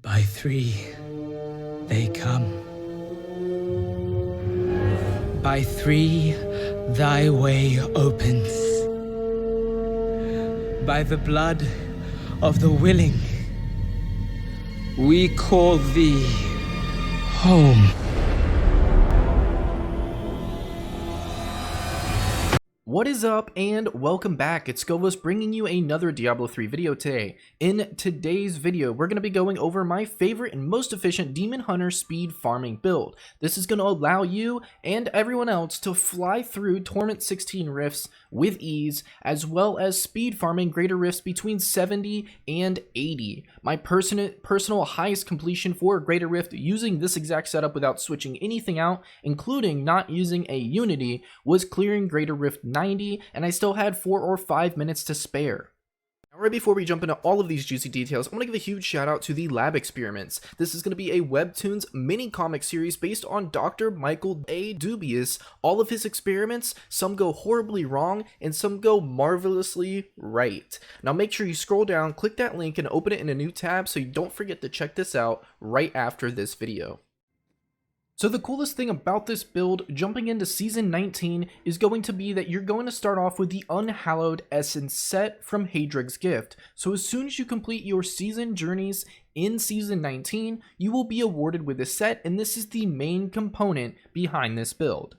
By three, they come. By three, thy way opens. By the blood of the willing, we call thee home. What is up and welcome back. It's Scovos bringing you another Diablo 3 video today. In today's video, we're going to be going over my favorite and most efficient Demon Hunter speed farming build. This is going to allow you and everyone else to fly through Torment 16 rifts with ease, as well as speed farming greater rifts between 70 and 80. My personal highest completion for a greater rift using this exact setup without switching anything out, including not using a Unity, was clearing greater rift 90, and I still had 4 or 5 minutes to spare. Now, right before we jump into all of these juicy details, I want to give a huge shout out to the lab experiments. This is going to be a WebToons mini comic series based on Dr. Michael A. Dubious. All of his experiments, some go horribly wrong and some go marvelously right. Now make sure you scroll down, click that link, and open it in a new tab so you don't forget to check this out right after this video. So the coolest thing about this build, jumping into Season 19, is going to be that you're going to start off with the Unhallowed Essence set from Haedrig's Gift. So as soon as you complete your season journeys in Season 19, you will be awarded with this set, and this is the main component behind this build.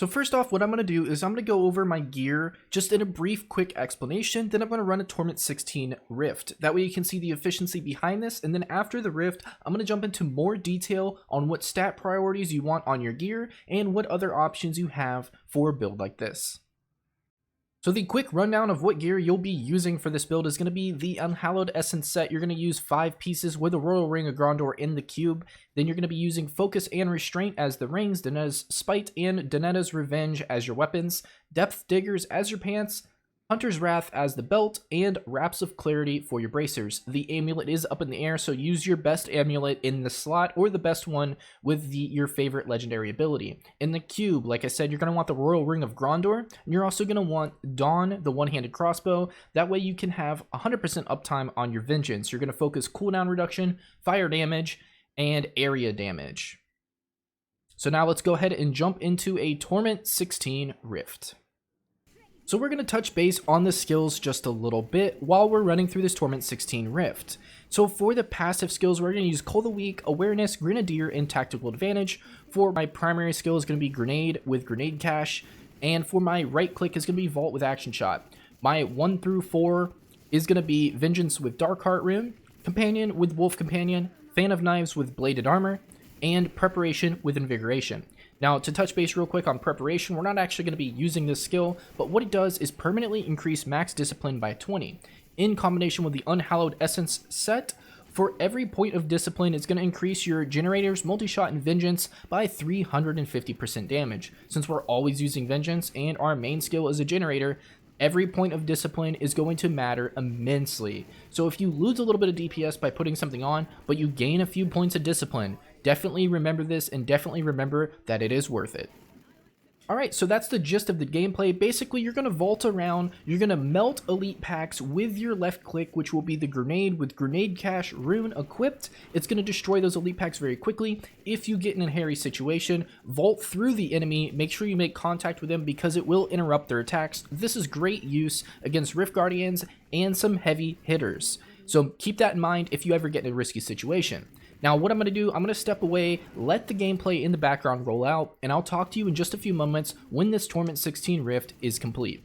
So first off, what I'm going to do is I'm going to go over my gear just in a brief quick explanation, then I'm going to run a Torment 16 rift. That way you can see the efficiency behind this, and then after the rift, I'm going to jump into more detail on what stat priorities you want on your gear and what other options you have for a build like this. So the quick rundown of what gear you'll be using for this build is going to be the Unhallowed Essence set. You're going to use 5 pieces with a Royal Ring of Grandor in the cube. Then you're going to be using Focus and Restraint as the rings, Danetta's Spite and Danetta's Revenge as your weapons, Depth Diggers as your pants, Hunter's Wrath as the belt, and Wraps of Clarity for your bracers. The amulet is up in the air, so use your best amulet in the slot or the best one with your favorite legendary ability. In the cube, like I said, you're going to want the Royal Ring of Grandor, and you're also going to want Dawn, the one-handed crossbow. That way you can have 100% uptime on your Vengeance. You're going to focus cooldown reduction, fire damage, and area damage. So now let's go ahead and jump into a Torment 16 Rift. So we're going to touch base on the skills just a little bit while we're running through this Torment 16 Rift. So for the passive skills, we're going to use Call the Weak, Awareness, Grenadier, and Tactical Advantage. For my primary skill is going to be Grenade with Grenade Cache, and for my right click is going to be Vault with Action Shot. My 1 through 4 is going to be Vengeance with Darkheart Rune, Companion with Wolf Companion, Fan of Knives with Bladed Armor, and Preparation with Invigoration. Now, to touch base real quick on Preparation, we're not actually going to be using this skill, but what it does is permanently increase max discipline by 20. In combination with the Unhallowed Essence set, for every point of discipline, it's going to increase your generators, multi-shot, and Vengeance by 350% damage. Since we're always using Vengeance and our main skill is a generator, every point of discipline is going to matter immensely. So if you lose a little bit of DPS by putting something on, but you gain a few points of discipline, definitely remember this and definitely remember that it is worth it. Alright, so that's the gist of the gameplay. Basically, you're going to vault around, you're going to melt elite packs with your left click, which will be the Grenade with Grenade Cache Rune equipped. It's going to destroy those elite packs very quickly. If you get in a hairy situation, vault through the enemy, make sure you make contact with them because it will interrupt their attacks. This is great use against Rift Guardians and some heavy hitters. So keep that in mind if you ever get in a risky situation. Now what I'm going to do, I'm going to step away, let the gameplay in the background roll out, and I'll talk to you in just a few moments when this Torment 16 Rift is complete.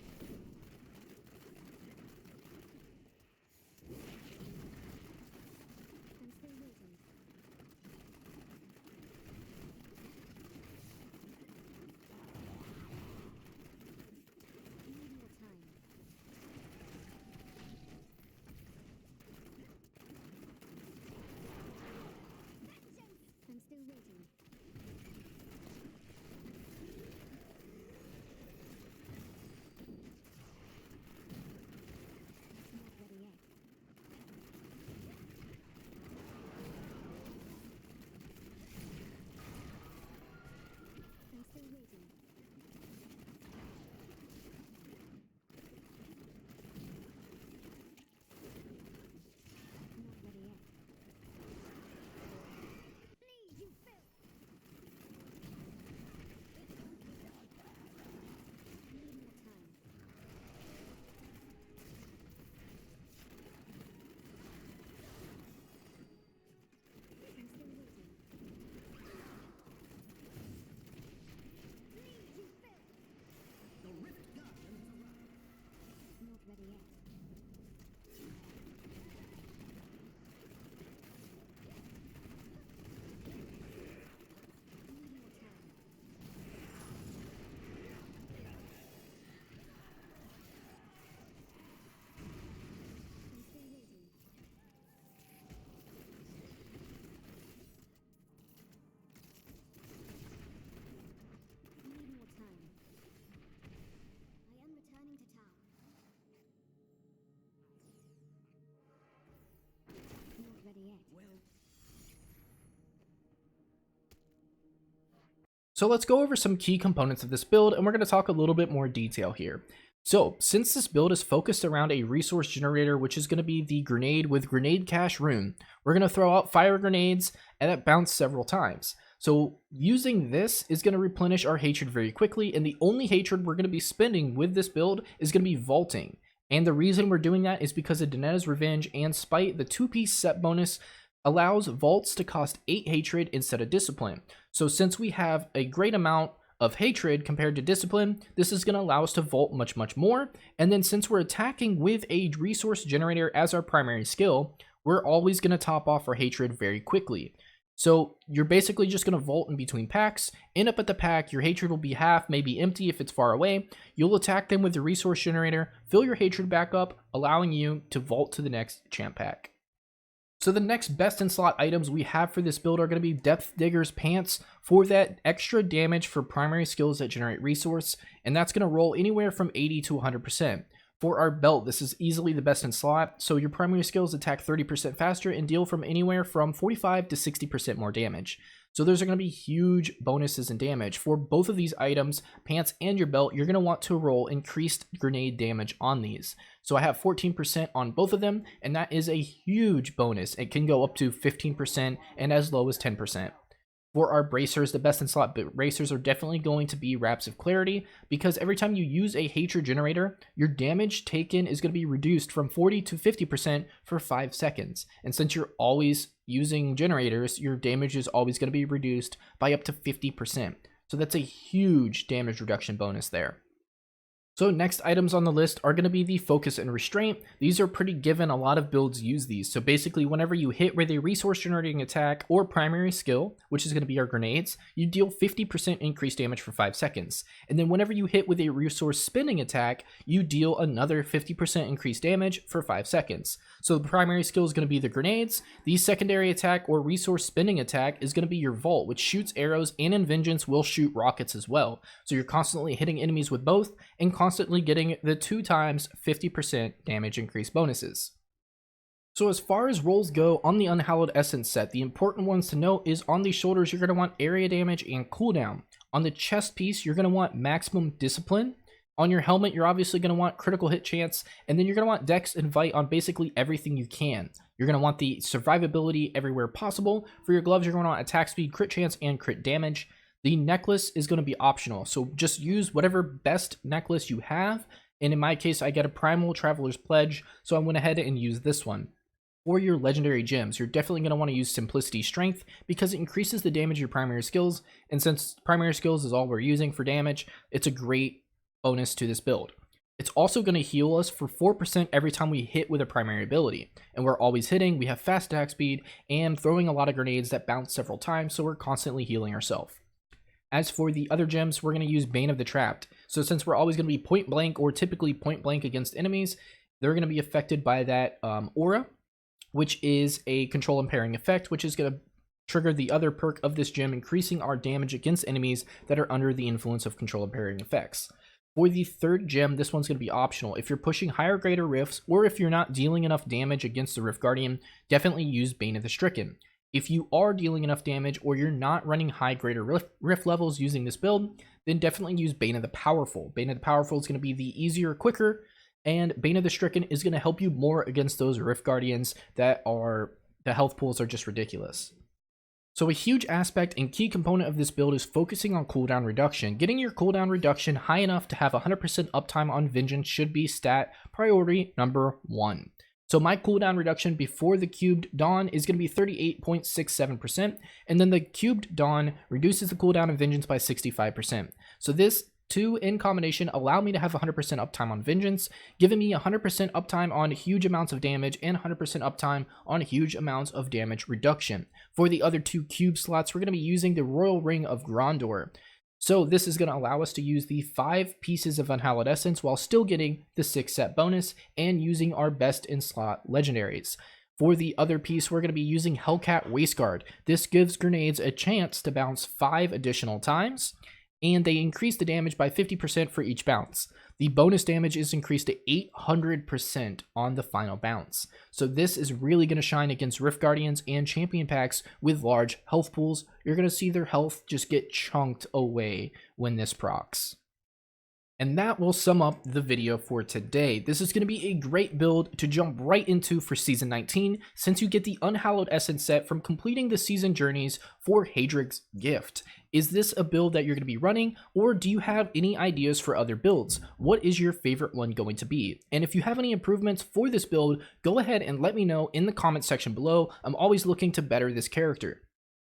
So let's go over some key components of this build, and we're going to talk a little bit more detail here. So since this build is focused around a resource generator, which is going to be the grenade with grenade cache rune, we're going to throw out fire grenades and that bounce several times. So using this is going to replenish our hatred very quickly, and the only hatred we're going to be spending with this build is going to be vaulting. And the reason we're doing that is because of Danetta's Revenge and Spite, the 2-piece set bonus allows vaults to cost 8 hatred instead of discipline. So since we have a great amount of hatred compared to discipline, this is going to allow us to vault much more. And then since we're attacking with a resource generator as our primary skill, we're always going to top off our hatred very quickly. So you're basically just going to vault in between packs, end up at the pack, your hatred will be half, maybe empty if it's far away. You'll attack them with the resource generator, fill your hatred back up, allowing you to vault to the next champ pack. So the next best in slot items we have for this build are going to be Depth Digger's Pants for that extra damage for primary skills that generate resource, and that's going to roll anywhere from 80 to 100%. For our belt, this is easily the best in slot, so your primary skills attack 30% faster and deal from anywhere from 45 to 60% more damage. So those are going to be huge bonuses in damage. For both of these items, pants and your belt, you're going to want to roll increased grenade damage on these. So I have 14% on both of them, and that is a huge bonus. It can go up to 15% and as low as 10%. For our bracers, the best in slot bracers are definitely going to be Wraps of Clarity, because every time you use a hatred generator, your damage taken is going to be reduced from 40 to 50% for 5 seconds. And since you're always using generators, your damage is always going to be reduced by up to 50%. So that's a huge damage reduction bonus there. So next items on the list are going to be the Focus and Restraint. These are pretty given, a lot of builds use these. So basically whenever you hit with a resource generating attack or primary skill, which is going to be our grenades, you deal 50% increased damage for 5 seconds. And then whenever you hit with a resource spinning attack, you deal another 50% increased damage for 5 seconds. So the primary skill is going to be the grenades. The secondary attack or resource spinning attack is going to be your Vault, which shoots arrows, and in Vengeance will shoot rockets as well. So you're constantly hitting enemies with both and constantly getting the 2 times 50% damage increase bonuses. So as far as rolls go on the Unhallowed Essence set, the important ones to note is on the shoulders, you're going to want area damage and cooldown. On the chest piece, you're going to want maximum discipline. On your helmet, you're obviously going to want critical hit chance, and then you're going to want dex and vite on basically everything you can. You're going to want the survivability everywhere possible. For your gloves, you're going to want attack speed, crit chance, and crit damage. The necklace is going to be optional, so just use whatever best necklace you have, and in my case, I get a Primal Traveler's Pledge, so I went ahead and used this one. For your legendary gems, you're definitely going to want to use Simplicity Strength, because it increases the damage of your primary skills, and since primary skills is all we're using for damage, it's a great bonus to this build. It's also going to heal us for 4% every time we hit with a primary ability, and we're always hitting, we have fast attack speed, and throwing a lot of grenades that bounce several times, so we're constantly healing ourselves. As for the other gems, we're going to use Bane of the Trapped. So since we're always going to be point blank or typically point blank against enemies, they're going to be affected by that aura, which is a control impairing effect, which is going to trigger the other perk of this gem, increasing our damage against enemies that are under the influence of control impairing effects. For the third gem, this one's going to be optional. If you're pushing higher greater rifts, or if you're not dealing enough damage against the Rift Guardian, definitely use Bane of the Stricken. If you are dealing enough damage, or you're not running high greater rift levels using this build, then definitely use Bane of the Powerful. Bane of the Powerful is going to be the easier, quicker, and Bane of the Stricken is going to help you more against those Rift Guardians that are, the health pools are just ridiculous. So a huge aspect and key component of this build is focusing on cooldown reduction. Getting your cooldown reduction high enough to have 100% uptime on Vengeance should be stat priority number 1. So my cooldown reduction before the Cubed Dawn is going to be 38.67%, and then the Cubed Dawn reduces the cooldown of Vengeance by 65%. So this two in combination allow me to have 100% uptime on Vengeance, giving me 100% uptime on huge amounts of damage and 100% uptime on huge amounts of damage reduction. For the other 2 cube slots, we're going to be using the Royal Ring of Grandor. So this is going to allow us to use the 5 pieces of Unhallowed Essence while still getting the 6 set bonus and using our best in slot legendaries. For the other piece, we're going to be using Hellcat Waistguard. This gives grenades a chance to bounce 5 additional times, and they increase the damage by 50% for each bounce. The bonus damage is increased to 800% on the final bounce. So this is really going to shine against Rift Guardians and champion packs with large health pools. You're going to see their health just get chunked away when this procs. And that will sum up the video for today. This is going to be a great build to jump right into for Season 19, since you get the Unhallowed Essence set from completing the season journeys for Haedrig's gift. Is this a build that you're going to be running, or do you have any ideas for other builds? What is your favorite one going to be? And if you have any improvements for this build, go ahead and let me know in the comment section below. I'm always looking to better this character.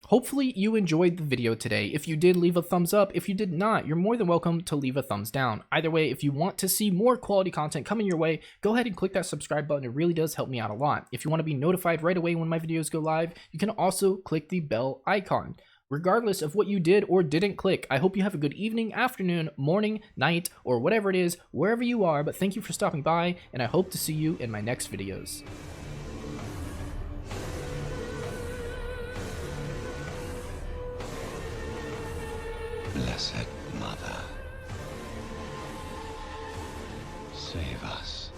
Hopefully you enjoyed the video today. If you did, leave a thumbs up. If you did not, you're more than welcome to leave a thumbs down. Either way, if you want to see more quality content coming your way, go ahead and click that subscribe button. It really does help me out a lot. If you want to be notified right away when my videos go live, you can also click the bell icon. Regardless of what you did or didn't click, I hope you have a good evening, afternoon, morning, night, or whatever it is, wherever you are. But thank you for stopping by, and I hope to see you in my next videos. Blessed Mother, save us.